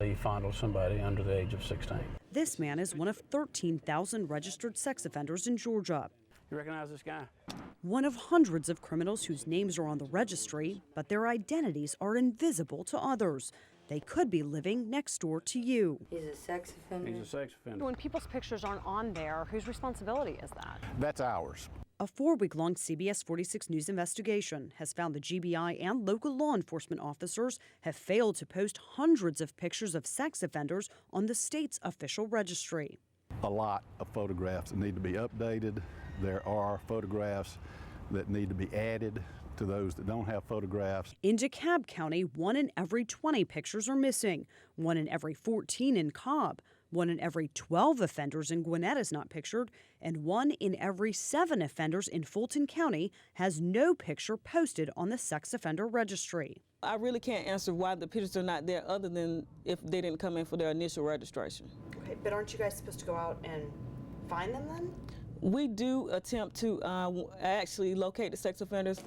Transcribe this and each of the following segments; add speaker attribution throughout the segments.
Speaker 1: He fondled somebody under the age of 16.
Speaker 2: This man is one of 13,000 registered sex offenders in Georgia.
Speaker 1: You recognize this guy?
Speaker 2: One of hundreds of criminals whose names are on the registry, but their identities are invisible to others. They could be living next door to you.
Speaker 3: He's a sex offender.
Speaker 1: He's a sex offender.
Speaker 4: When people's pictures aren't on there, whose responsibility is that?
Speaker 5: That's ours.
Speaker 2: A 4-week-long CBS 46 News investigation has found the GBI and local law enforcement officers have failed to post hundreds of pictures of sex offenders on the state's official registry.
Speaker 5: A lot of photographs that need to be updated. There are photographs that need to be added to those that don't have photographs.
Speaker 2: In DeKalb County, 1 in every 20 pictures are missing, 1 in every 14 in Cobb, 1 in every 12 offenders in Gwinnett is not pictured, and 1 in every 7 offenders in Fulton County has no picture posted on the sex offender registry.
Speaker 6: I really can't answer why the pictures are not there other than if they didn't come in for their initial registration.
Speaker 7: Okay, but aren't you guys supposed to go out and find them then?
Speaker 6: We do attempt to actually locate the sex offenders.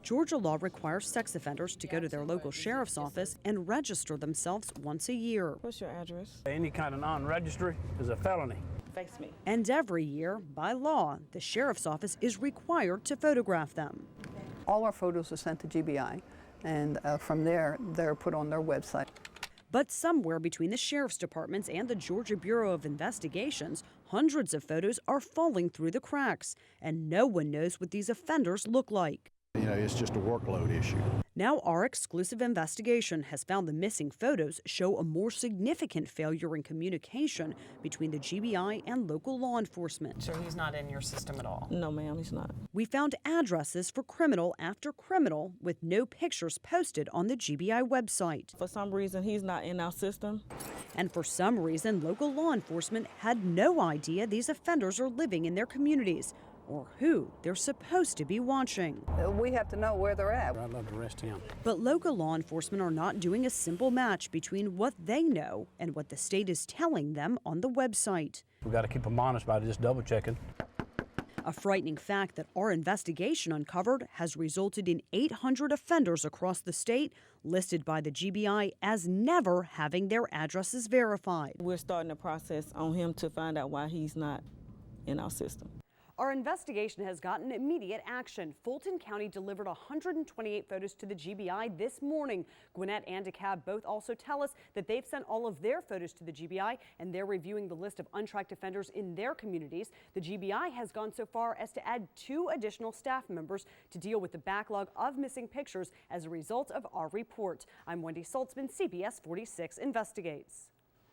Speaker 2: Georgia law requires sex offenders to go to their local sheriff's office and register themselves once a year.
Speaker 6: What's your address?
Speaker 1: Any kind of non-registry is a felony.
Speaker 6: Face me.
Speaker 2: And every year, by law, the sheriff's office is required to photograph them.
Speaker 8: All our photos are sent to GBI, and from there, they're put on their website.
Speaker 2: But somewhere between the sheriff's departments and the Georgia Bureau of Investigations, hundreds of photos are falling through the cracks, and no one knows what these offenders look like.
Speaker 5: You know, it's just a workload issue.
Speaker 2: Now our exclusive investigation has found the missing photos show a more significant failure in communication between the GBI and local law enforcement.
Speaker 4: So he's not in your system at all?
Speaker 6: No, ma'am, he's not.
Speaker 2: We found addresses for criminal after criminal with no pictures posted on the GBI website.
Speaker 6: For some reason, he's not in our system.
Speaker 2: And for some reason, local law enforcement had no idea these offenders are living in their communities or who they're supposed to be watching.
Speaker 8: We have to know where they're at.
Speaker 1: I'd love to arrest him.
Speaker 2: But local law enforcement are not doing a simple match between what they know and what the state is telling them on the website.
Speaker 1: We've got to keep them honest by just double checking.
Speaker 2: A frightening fact that our investigation uncovered has resulted in 800 offenders across the state listed by the GBI as never having their addresses verified.
Speaker 6: We're starting a process on him to find out why he's not in our system.
Speaker 4: Our investigation has gotten immediate action. Fulton County delivered 128 photos to the GBI this morning. Gwinnett and DeKalb both also tell us that they've sent all of their photos to the GBI and they're reviewing the list of untracked offenders in their communities. The GBI has gone so far as to add 2 additional staff members to deal with the backlog of missing pictures as a result of our report. I'm Wendy Saltzman, CBS 46 Investigates.